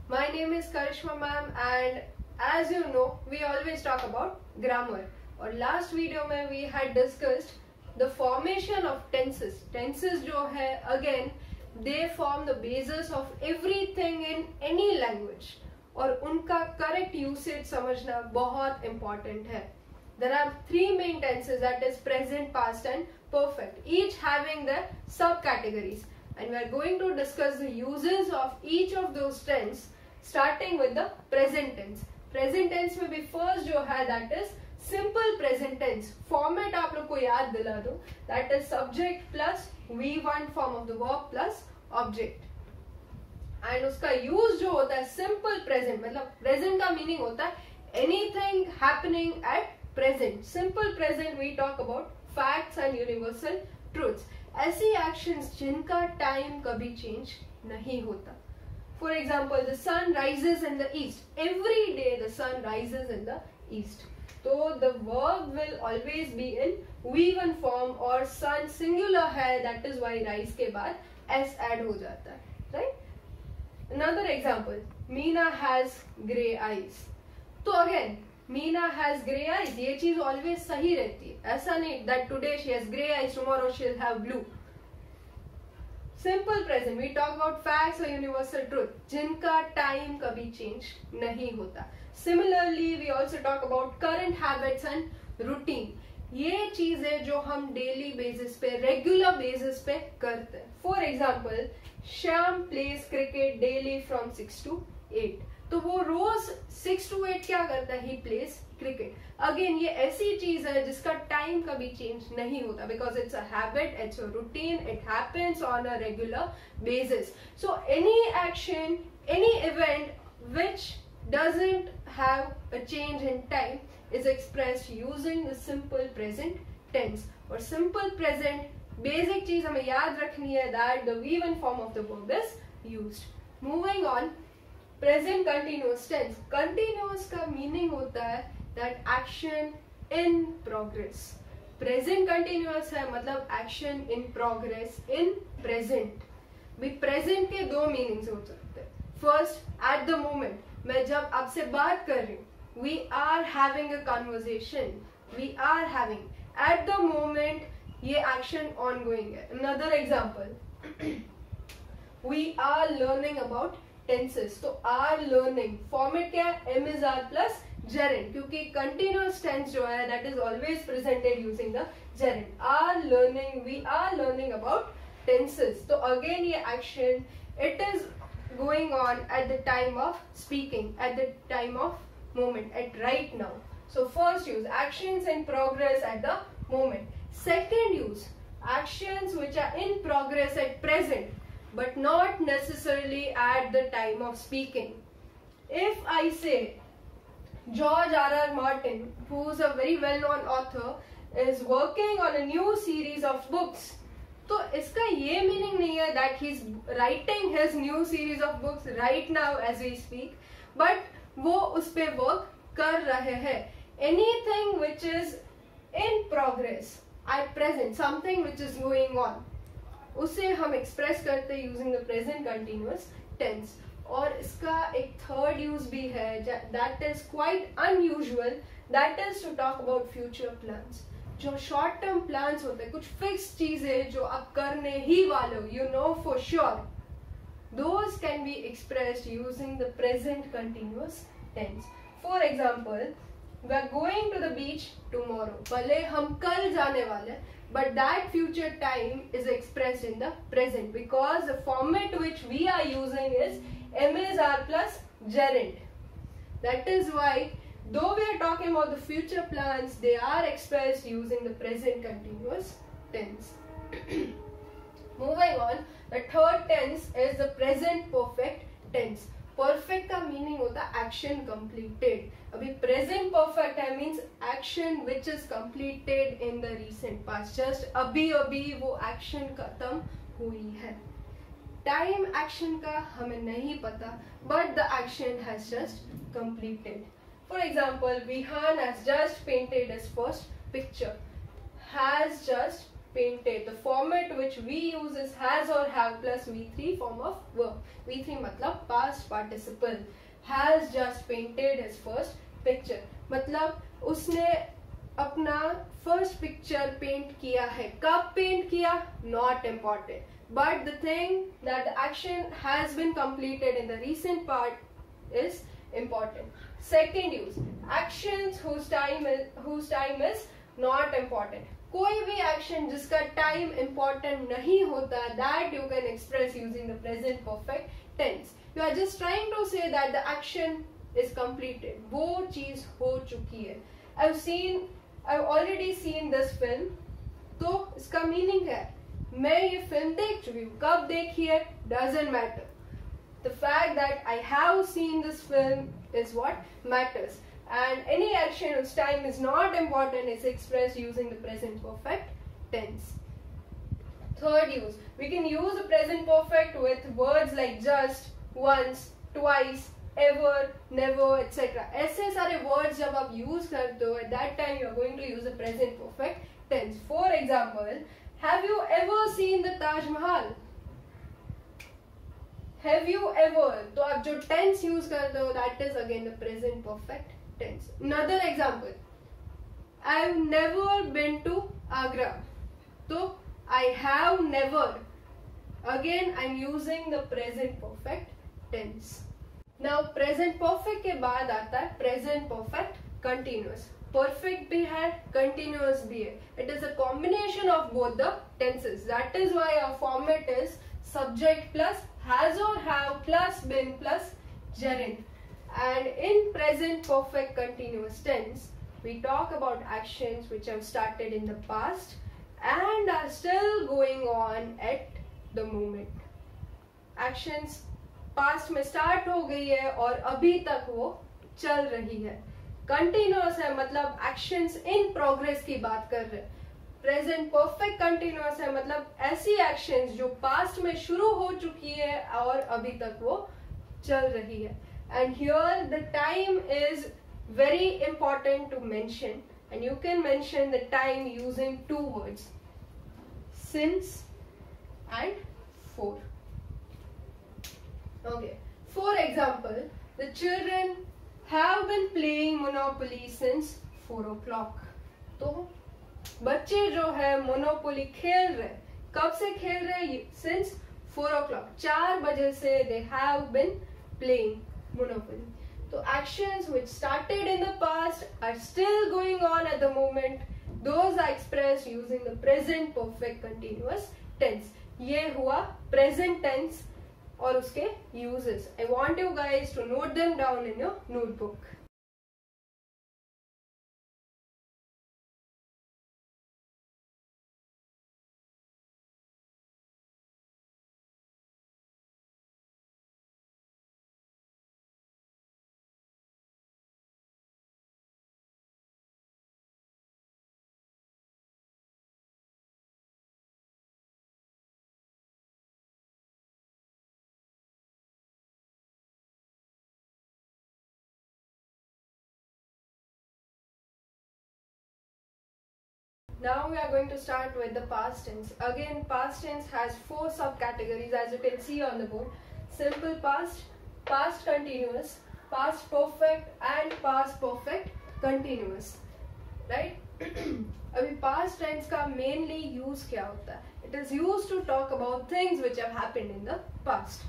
My name is Karishma ma'am, and as you know, we always talk about grammar. और last video में we had discussed the formation of tenses. Tenses जो है again they form the basis of everything in any language. और उनका correct usage समझना बहुत important है. There are three main tenses, that is present, past and perfect, each having their subcategories. And we are going to discuss the uses of each of those tense, starting with the present tense. Present tense में भी first जो है that is simple present tense. Format आप लोग को याद दिला दो, that is subject plus V1 form of the verb plus object. And उसका use जो होता है simple present, मतलब present का meaning होता है anything happening at present. Simple present we talk about facts and universal truths. ऐसी actions जिनका time कभी change नहीं होता. For example, the sun rises in the east. Every day the sun rises in the east. So the verb will always be in V1 form और sun singular है, that is why rise के बाद s add हो जाता है, right? Another example, Meena has grey eyes. तो again, Meena has grey eyes. ये चीज always सही रहती है. ऐसा नहीं that today she has grey eyes, tomorrow she'll have blue. Simple present, we talk about facts or universal truth जिनका time कभी change नहीं होता. Similarly, we also talk about current habits and routine. ये चीजें जो हम daily basis पे, regular basis पे करते हैं. For example, Shyam plays cricket daily from 6 to 8. तो वो रोज 6 to 8 क्या करता है? He plays cricket. Again, ये ऐसी चीज है जिसका टाइम कभी चेंज नहीं होता, because it's a habit, it's a routine, it happens on a regular basis. So any action, any event which doesn't have a change in time is expressed using the simple present tense. और simple present basic चीज हमें याद रखनी है that the V1 form of the verb is used. Moving on, present continuous tense. Continuous का meaning होता है that action in progress. Present continuous है मतलब action in progress in present. भी present के दो meanings हो सकते हैं. First, at the moment. मैं जब आपसे बात कर रही हूँ, we are having a conversation. We are having. At the moment, ये action ongoing है. Another example. We are learning about tenses. तो are learning. Format क्या है? Am is are plus gerund, क्योंकि continuous tense जो है that is always presented using the gerund. Are learning, we are learning about tenses. तो again ये action, it is going on at the time of speaking, at the time of moment, at right now. So first use, actions in progress at the moment. Second use, actions which are in progress at present, but not necessarily at the time of speaking. If I say, George R.R. Martin, who is a very well-known author, is working on a new series of books. तो इसका ये meaning नहीं है that he's writing his new series of books right now as we speak, but वो उस पे work कर रहे हैं. Anything which is in progress at present, something which is going on, उसे हम express करते हैं using the present continuous tense. और इसका एक third use भी है that is quite unusual, that is to talk about future plans. जो short term plans होते हैं, कुछ fixed चीजें जो आप करने ही वाले हो, you know for sure, those can be expressed using the present continuous tense. For example, we are going to the beach tomorrow. भले हम कल जाने वाले हैं, but that future time is expressed in the present because the format which we are using is am is are plus gerund. That is why, though we are talking about the future plans, they are expressed using the present continuous tense. Moving on, the third tense is the present perfect tense. Perfect का meaning होता है action completed. अभी present perfect है means action which is completed in the recent past. Just अभी अभी वो action खत्म हुई है. Time action का हमें नहीं पता, but the action has just completed. For example, Vihan has just painted his first picture. Has just painted. The format which we use is has or have plus V3 form of verb. V3 मतलब past participle. Has just painted his first picture. मतलब उसने अपना first picture paint किया है. कब paint किया? Not important, but the thing that the action has been completed in the recent part is important. Second use, actions whose time is not important. कोई भी action जिसका टाइम इम्पॉर्टेंट नहीं होता, that you can express using the present perfect tense. You are just trying to say that the action is completed. वो चीज हो चुकी है. I've already seen this film. तो इसका मीनिंग है मैं ये फिल्म देख चुकी हूँ. कब देखी है doesn't matter. The fact that I have seen this film is what matters. And any action whose time is not important is expressed using the present perfect tense. Third use, we can use the present perfect with words like just, once, twice, ever, never, etc. ऐसे सारे words जब आप use करते हो, at that time you are going to use the present perfect tense. For example, have you ever seen the Taj Mahal? Have you ever? तो आप जो tense use करते हो, that is again the present perfect tense. Another example, I've never been to Agra. तो I have never. Again, I'm using the present perfect tense. Now present perfect के बाद आता है present perfect continuous. Perfect भी है, continuous भी है. It is a combination of both the tenses. That is why our format is subject plus has or have plus been plus gerund. And in present perfect continuous tense, we talk about actions which have started in the past and are still going on at the moment. Actions past में start हो गई है और अभी तक वो चल रही है. कंटिन्यूअस है मतलब एक्शंस इन प्रोग्रेस की बात कर रहे हैं. प्रेजेंट परफेक्ट कंटिन्यूअस है मतलब ऐसी एक्शंस जो पास्ट में शुरू हो चुकी है और अभी तक वो चल रही है. And here the time is very important to mention and you can mention the time using two words, since and for. Okay. For example, the children have been playing Monopoly since 4 o'clock. तो बच्चे जो है Monopoly खेल रहे. कब से खेल रहे? Since 4 o'clock. 4 बजे से they have been playing Monopoly. तो actions which started in the past are still going on at the moment. Those are expressed using the present perfect continuous tense. ये हुआ present tense और उसके uses. I want you guys to note them down in your notebook. Now we are going to start with the past tense. Again, past tense has 4 subcategories as you can see on the board. Simple past, past continuous, past perfect and past perfect continuous. Right? अभी past tense का mainly use क्या होता है? It is used to talk about things which have happened in the past.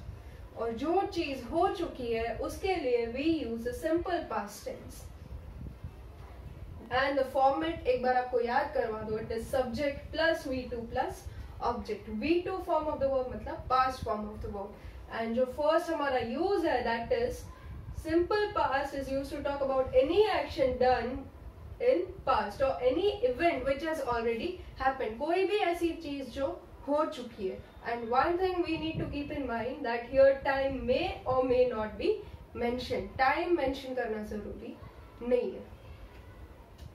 और जो चीज हो चुकी है उसके लिए we use a simple past tense. And the format एक बार आपको याद करवा दो. It is subject plus V2 plus object. V2 form of the verb मतलब past form of the verb. And जो first हमारा use है that is simple past is used to talk about any action done in past or any event which has already happened. कोई भी ऐसी चीज जो हो चुकी है. And one thing we need to keep in mind that here time may or may not be mentioned. Time mention करना जरूरी नहीं है.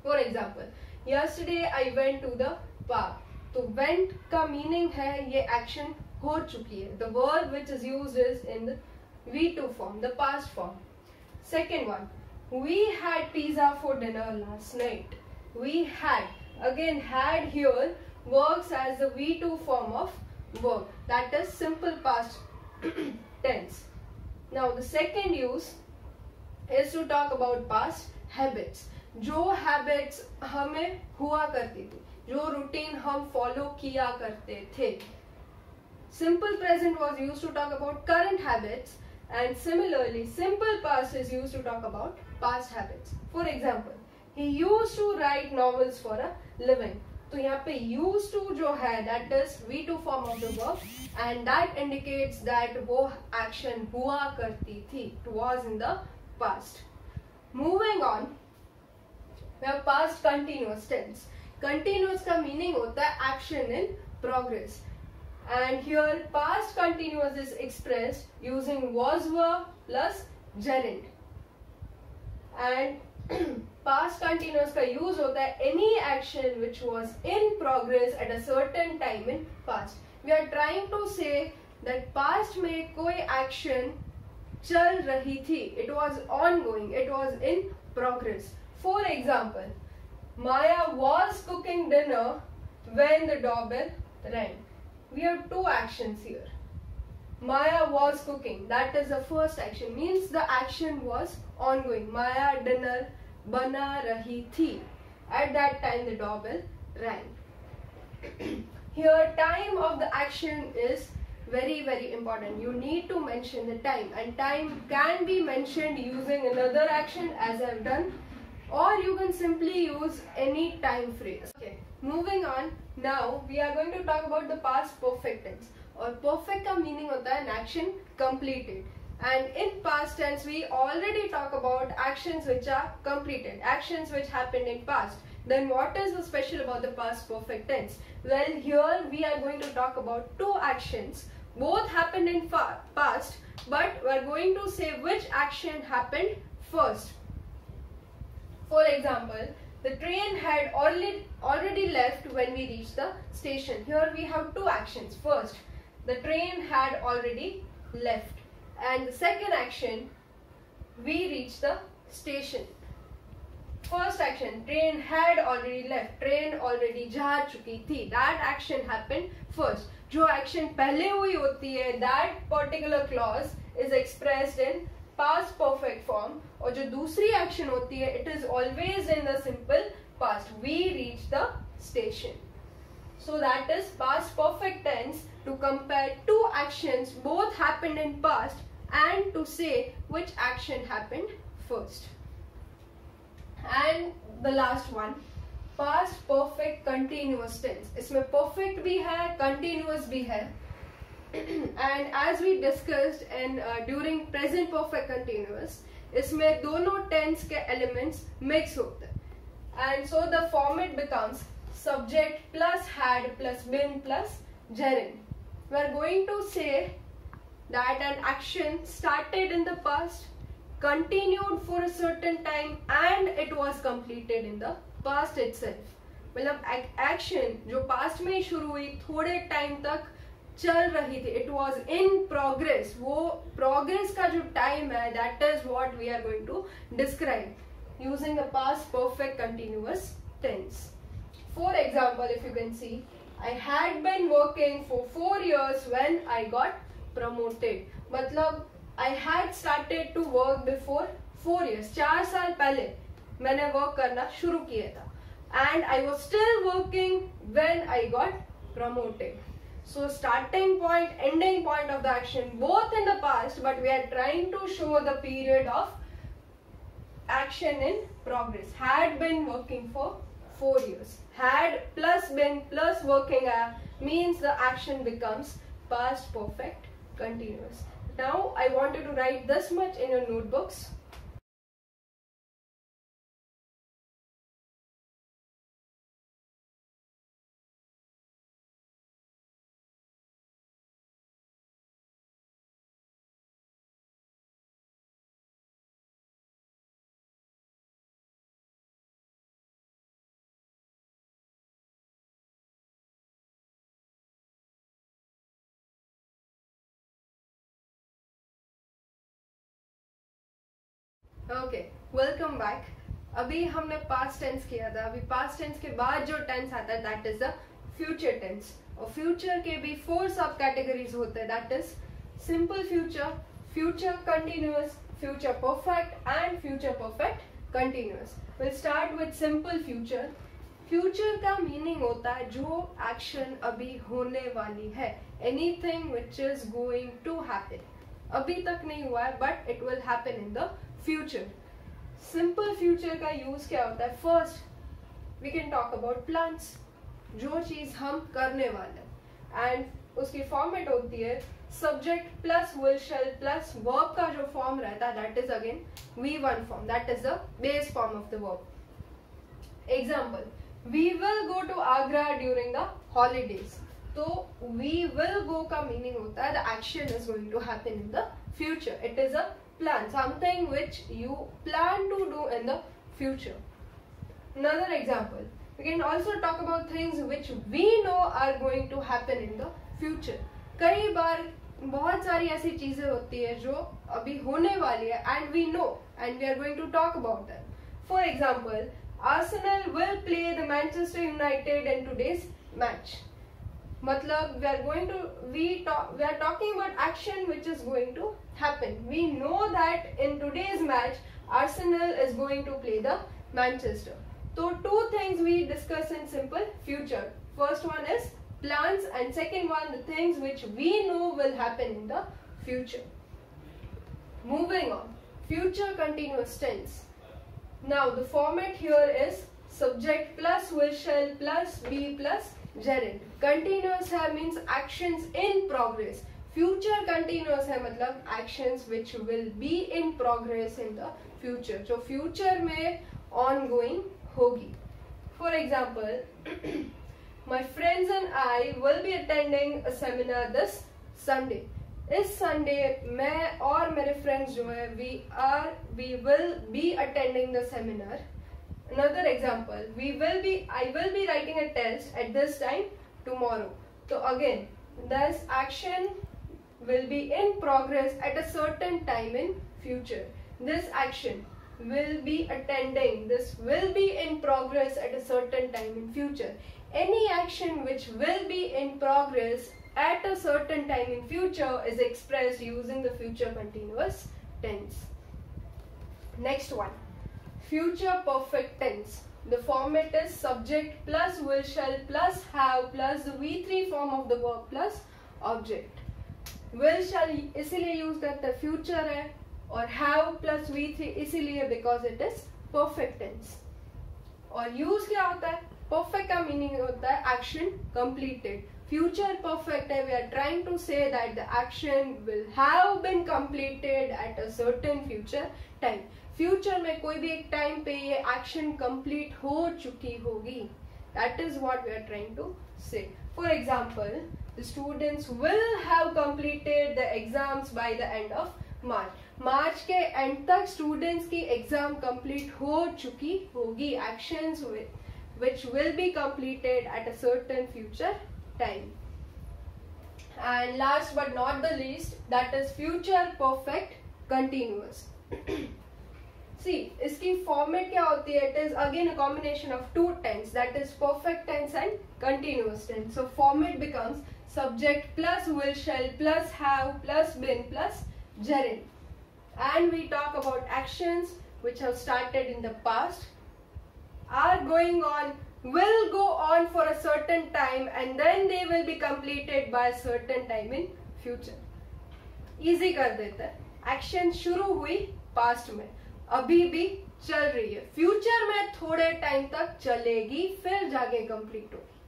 For example, yesterday I went to the park. तो went का meaning है ये action हो चुकी है. The verb which is used is in the V2 form, the past form. Second one, we had pizza for dinner last night. We had, again had here works as the V2 form of verb, that is simple past tense. Now the second use is to talk about past habits. जो habits हमें हुआ करती थी, जो routine हम follow किया करते थे. Simple present was used to talk about current habits, and similarly simple past is used to talk about past habits. For example, he used to write novels for a living. तो यहाँ पे used to जो है that is V2 form of the verb, and that indicates that वो action हुआ करती थी, it was in the past. Moving on, we have past continuous tense. Continuous का meaning होता है action in progress, and here past continuous is expressed using was verb plus gerund. And past continuous का use होता है any action which was in progress at a certain time in past. We are trying to say that past में कोई action चल रही थी, it was ongoing, it was in progress. For example, Maya was cooking dinner when the doorbell rang. We have two actions here. Maya was cooking, that is the first action, means the action was ongoing. Maya dinner bana rahi thi. At that time the doorbell rang. Here time of the action is very important. You need to mention the time, and time can be mentioned using another action as I have done, or you can simply use any time phrase. Okay, moving on. Now we are going to talk about the past perfect tense. और perfect का meaning होता है an action completed, and in past tense we already talk about actions which are completed, actions which happened in past. Then what is the special about the past perfect tense? Well, here we are going to talk about two actions, both happened in past, but we are going to say which action happened first. For example, the train had already left when we reached the station. Here we have two actions. First, the train had already left, and the second action, we reached the station. First action, train had already left, train already जा चुकी थी, that action happened first. जो action पहले हुई होती है, that particular clause is expressed in past perfect form, और जो दूसरी action होती है, it is always in the simple past. We reached the station. So that is past perfect tense to compare two actions, both happened in past, and to say which action happened first. And the last one, past perfect continuous tense. इसमें perfect भी है, continuous भी है. And as we discussed in during present perfect continuous, इसमें दोनों tense के elements mix होते हैं. And so the format becomes subject plus had plus been plus gerund. We are going to say that an action started in the past, continued for a certain time, and it was completed in the past itself. मतलब action जो past में शुरू हुई, थोड़े time तक चल रही थी, it was in progress. वो progress का जो time है, that is what we are going to describe using the past perfect continuous tense. For example, if you can see, I had been working for 4 years when I got promoted. मतलब I had started to work before 4 years. 4 साल पहले मैंने work करना शुरू किया था. And I was still working when I got promoted. So starting point, ending point of the action, both in the past, but we are trying to show the period of action in progress. Had been working for 4 years. Had plus been plus working means the action becomes past perfect continuous. Now I want you to write this much in your notebooks. Okay, welcome back. अभी हमने past tense किया था. अभी past tense के बाद जो tense आता है that is the future tense. और फ्यूचर के भी 4 सब कैटेगरीज होते हैं, that is simple future, future continuous, future perfect and future perfect continuous. Will start with simple future. Future का मीनिंग होता है जो एक्शन अभी होने वाली है, anything which is going to happen. अभी तक नहीं हुआ है but it will happen in the future. Simple future का यूज क्या होता है? First we can talk about plans, जो चीज हम करने वाले, एंड उसकी फॉर्मेट होती है subject plus will shall plus verb का जो फॉर्म रहता है that is again V1 form, that is the base form of the verb. Example, we will go to Agra during the holidays. तो वी विल गो का meaning होता है the action is going to happen in the future, it is a plan, something which you plan to do in the future. Another example, we can also talk about things which we know are going to happen in the future. कई बार बहुत सारी ऐसी चीजें होती है जो अभी होने वाली है and we know and we are going to talk about them. For example, Arsenal will play the Manchester United in today's match. मतलब we are talking about action which is going to happen. We know that in today's match Arsenal is going to play the Manchester. So 2 things we discuss in simple future. First one is plans and second one the things which we know will happen in the future. Moving on, future continuous tense. Now the format here is subject plus will shall plus be plus gerund. Continuous है means actions in progress. Future continuous है मतलब actions which will be in progress in the future, जो future में ongoing होगी. For example, my friends and I will be attending a seminar this Sunday. इस Sunday मैं और मेरे friends जो है we will be attending the seminar. Another example, I will be writing a test at this time tomorrow. So again, this action will be in progress at a certain time in future. This action will be attending, this will be in progress at a certain time in future. Any action which will be in progress at a certain time in future is expressed using the future continuous tense. Next one, future perfect tense. The format is subject plus will shall plus have plus the V3 form of the verb plus object. Will shall इसीलिए use करते हैं future है, और have plus V3 इसीलिए because it is perfect tense. और use क्या होता है? Perfect का meaning होता है action completed. Future perfect है, we are trying to say that the action will have been completed at a certain future time. Future में कोई भी एक टाइम पे ये एक्शन कंप्लीट हो चुकी होगी. That is what we are trying to say. For example, the students will have completed the exams by the end of March. March के एंड तक स्टूडेंट्स की एग्जाम कंप्लीट हो चुकी होगी. Actions which will be completed at a certain future time. And last but not the least, that is future perfect continuous. See, इसकी format क्या होती है? It is again a combination of 2 tense, that is perfect tense and continuous tense. So format becomes subject plus will shall plus have plus been plus gerund. And we talk about actions which have started in the past, are going on, will go on for a certain time and then they will be completed by a certain time in future. Easy कर देते हैं. Action शुरू हुई past में, अभी भी चल रही है, फ्यूचर में थोड़े टाइम तक चलेगी, फिर जाके कंप्लीट होगी.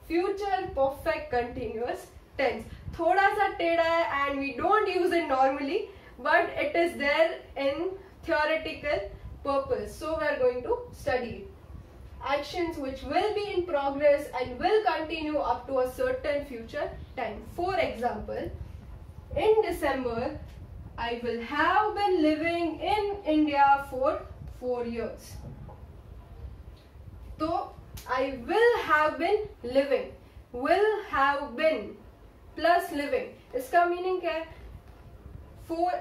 फ्यूचर परफेक्ट कंटिन्यूअस टेंस थोड़ा सा टेढ़ा है and we don't use it normally, but it is there in theoretical purpose, so we are going to study it. Actions which will be in progress and will continue up to a certain future time. For example, in December I will have been living in India for 4 years. So I will have been living, will have been plus living, इसका meaning क्या है? for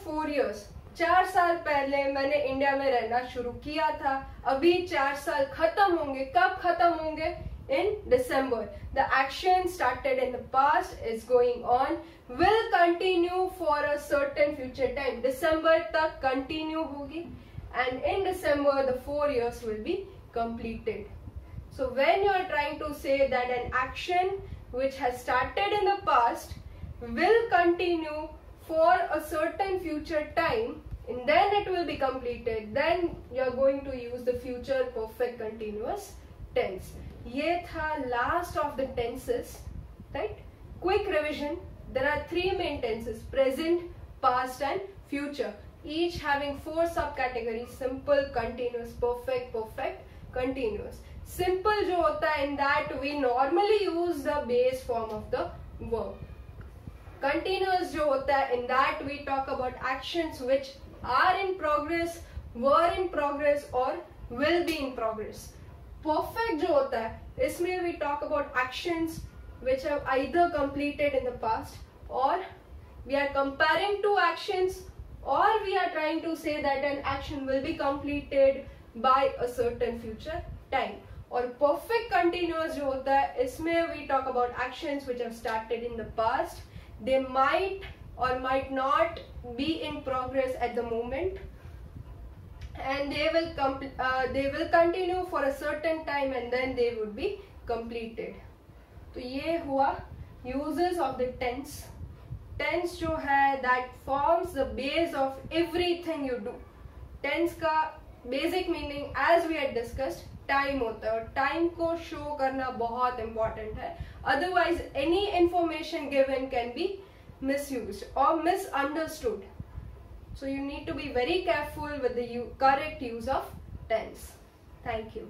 4 years, 4 साल पहले मैंने India में रहना शुरू किया था. अभी 4 साल खत्म होंगे. कब खत्म होंगे? in December. The action started in the past is going on, will continue for a certain future time. December तक continue होगी, and in December the 4 years will be completed. So when you are trying to say that an action which has started in the past will continue for a certain future time, and then it will be completed, then you are going to use the future perfect continuous tense. ये था last of the tenses, right? Quick revision. There are 3 main tenses: present, past and future, each having 4 subcategories: simple, continuous, perfect, perfect, continuous. Simple जो होता है, in that we normally use the base form of the verb. Continuous जो होता है, in that we talk about actions which are in progress, were in progress or will be in progress. Perfect जो होता है, इसमें we talk about actions which have either completed in the past, or we are comparing 2 actions, or we are trying to say that an action will be completed by a certain future time. और perfect continuous जो होता है, इसमें we talk about actions which have started in the past. They might or might not be in progress at the moment, and they will continue for a certain time, and then they would be completed. तो ये हुआ uses of the tense. Tense जो है, that forms the base of everything you do. Tense का basic meaning as we had discussed time होता है, और time को show करना बहुत important है. Otherwise any information given can be misused or misunderstood. So you need to be very careful with the correct use of tense. Thank you.